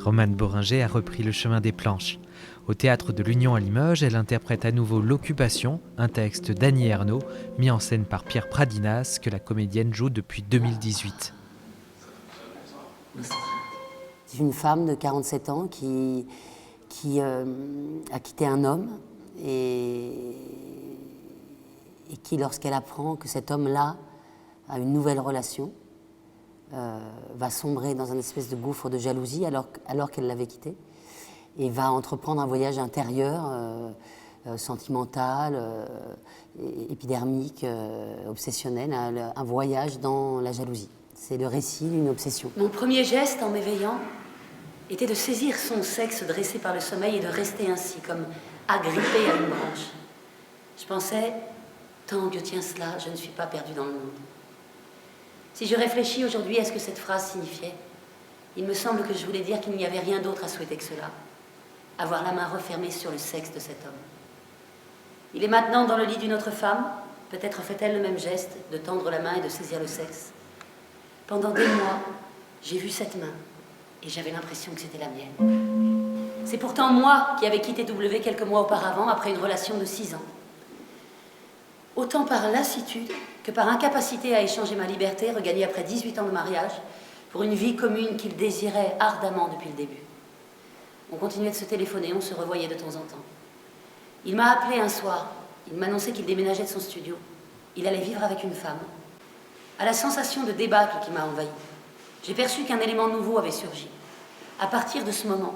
Romane Boringer a repris le chemin des planches. Au Théâtre de l'Union à Limoges, elle interprète à nouveau L'Occupation, un texte d'Annie Ernaux, mis en scène par Pierre Pradinas, que la comédienne joue depuis 2018. C'est une femme de 47 ans qui a quitté un homme et qui, lorsqu'elle apprend que cet homme-là a une nouvelle relation, va sombrer dans un espèce de gouffre de jalousie alors qu'elle l'avait quitté, et va entreprendre un voyage intérieur, sentimental, épidermique, obsessionnel, un voyage dans la jalousie. C'est le récit d'une obsession. Mon premier geste en m'éveillant était de saisir son sexe dressé par le sommeil et de rester ainsi, comme agrippé à une branche. Je pensais, tant Dieu tient cela, je ne suis pas perdue dans le monde. Si je réfléchis aujourd'hui à ce que cette phrase signifiait, il me semble que je voulais dire qu'il n'y avait rien d'autre à souhaiter que cela. Avoir la main refermée sur le sexe de cet homme. Il est maintenant dans le lit d'une autre femme, peut-être fait-elle le même geste, de tendre la main et de saisir le sexe. Pendant des mois, j'ai vu cette main, et j'avais l'impression que c'était la mienne. C'est pourtant moi qui avais quitté W quelques mois auparavant, après une relation de 6 ans. Autant par lassitude que par incapacité à échanger ma liberté, regagnée après 18 ans de mariage, pour une vie commune qu'il désirait ardemment depuis le début. On continuait de se téléphoner, on se revoyait de temps en temps. Il m'a appelé un soir, il m'annonçait qu'il déménageait de son studio. Il allait vivre avec une femme. À la sensation de débâcle qui m'a envahi, j'ai perçu qu'un élément nouveau avait surgi. À partir de ce moment,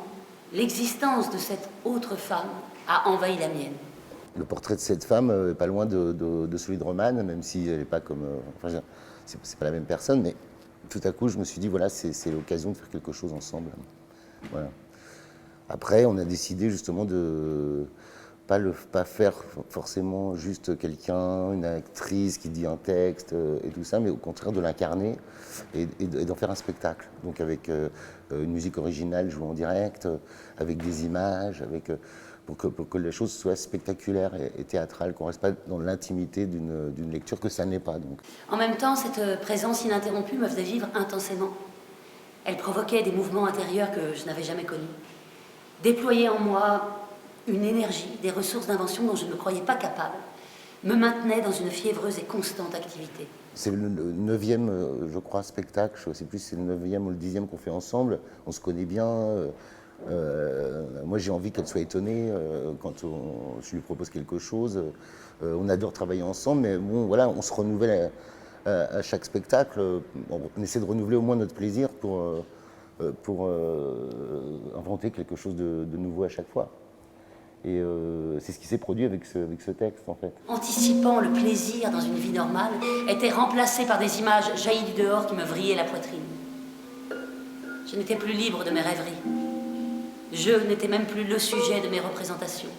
l'existence de cette autre femme a envahi la mienne. Le portrait de cette femme est pas loin de celui de Romane, même si elle n'est pas comme... enfin, c'est pas la même personne, mais tout à coup, je me suis dit, voilà, c'est l'occasion de faire quelque chose ensemble. Voilà. Après, on a décidé justement de pas faire forcément juste quelqu'un, une actrice qui dit un texte et tout ça, mais au contraire de l'incarner et d'en faire un spectacle. Donc avec une musique originale jouée en direct, avec des images, pour que les choses soient spectaculaires et théâtrales, qu'on ne reste pas dans l'intimité d'une lecture que ça n'est pas. Donc. En même temps, cette présence ininterrompue me faisait vivre intensément. Elle provoquait des mouvements intérieurs que je n'avais jamais connus. Déployait en moi une énergie, des ressources d'invention dont je ne me croyais pas capable, me maintenait dans une fiévreuse et constante activité. C'est le 9e, je crois, spectacle, je ne sais plus si c'est le 9e ou le 10e qu'on fait ensemble. On se connaît bien. Moi, j'ai envie qu'elle soit étonnée quand je lui propose quelque chose. On adore travailler ensemble, mais bon, voilà, on se renouvelle à chaque spectacle. On essaie de renouveler au moins notre plaisir pour inventer quelque chose de nouveau à chaque fois. Et c'est ce qui s'est produit avec ce texte, en fait. Anticipant le plaisir dans une vie normale, était remplacé par des images jaillies du dehors qui me vrillaient la poitrine. Je n'étais plus libre de mes rêveries. Je n'étais même plus le sujet de mes représentations.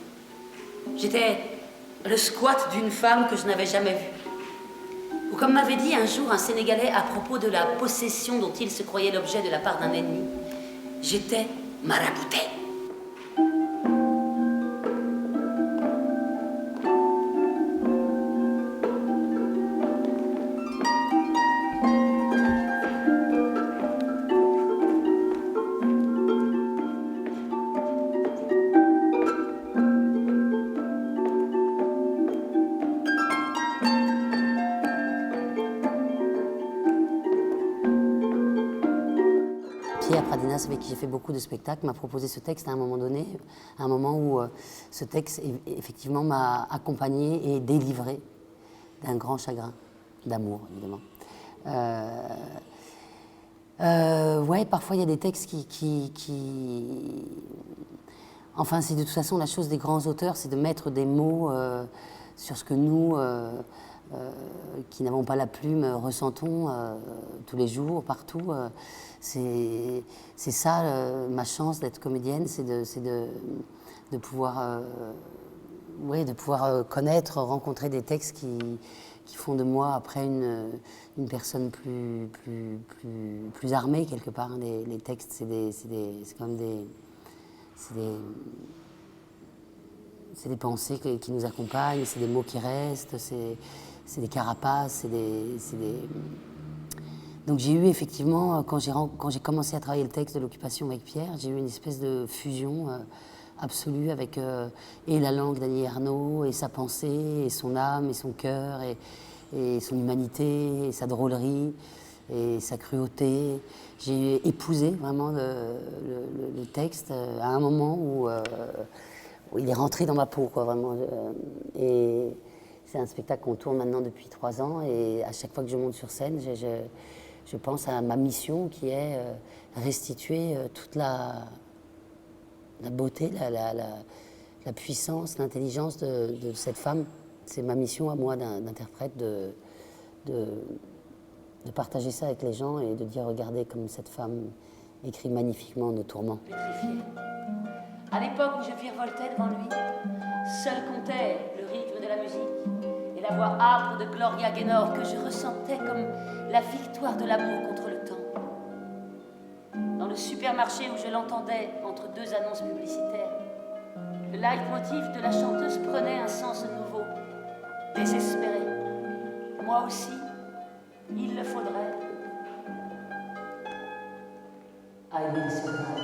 J'étais le squat d'une femme que je n'avais jamais vue. Ou comme m'avait dit un jour un Sénégalais à propos de la possession dont il se croyait l'objet de la part d'un ennemi, j'étais maraboutée. Pierre Pradinas, avec qui j'ai fait beaucoup de spectacles, m'a proposé ce texte à un moment donné, à un moment où ce texte, effectivement, m'a accompagné et délivré d'un grand chagrin, d'amour, évidemment. Ouais, parfois il y a des textes Enfin, c'est de toute façon la chose des grands auteurs, c'est de mettre des mots sur ce que nous, qui n'avons pas la plume, ressentons tous les jours, partout. C'est ça ma chance d'être comédienne, c'est de pouvoir, ouais, de pouvoir connaître, rencontrer des textes qui font de moi après une personne plus armée quelque part. Les textes, c'est comme c'est des pensées qui nous accompagnent, c'est des mots qui restent, c'est des carapaces, Donc j'ai eu effectivement, quand j'ai commencé à travailler le texte de l'Occupation avec Pierre, j'ai eu une espèce de fusion absolue avec et la langue d'Annie Ernaux, et sa pensée, et son âme, et son cœur, et son humanité, et sa drôlerie, et sa cruauté. J'ai épousé vraiment le texte à un moment où il est rentré dans ma peau, quoi, vraiment. Et c'est un spectacle qu'on tourne maintenant depuis 3 ans, et à chaque fois que je monte sur scène, je pense à ma mission qui est restituer toute la beauté, la puissance, l'intelligence de cette femme. C'est ma mission à moi d'interprète de partager ça avec les gens et de dire regardez comme cette femme écrit magnifiquement nos tourments. Pétrifié. À l'époque où je virevoltais devant lui, seul comptait le rythme de la musique et la voix âpre de Gloria Gaynor que je ressentais comme la victoire de l'amour contre le temps. Dans le supermarché où je l'entendais entre 2 annonces publicitaires, le leitmotiv de la chanteuse prenait un sens nouveau, désespéré. Moi aussi, il le faudrait. I will survive.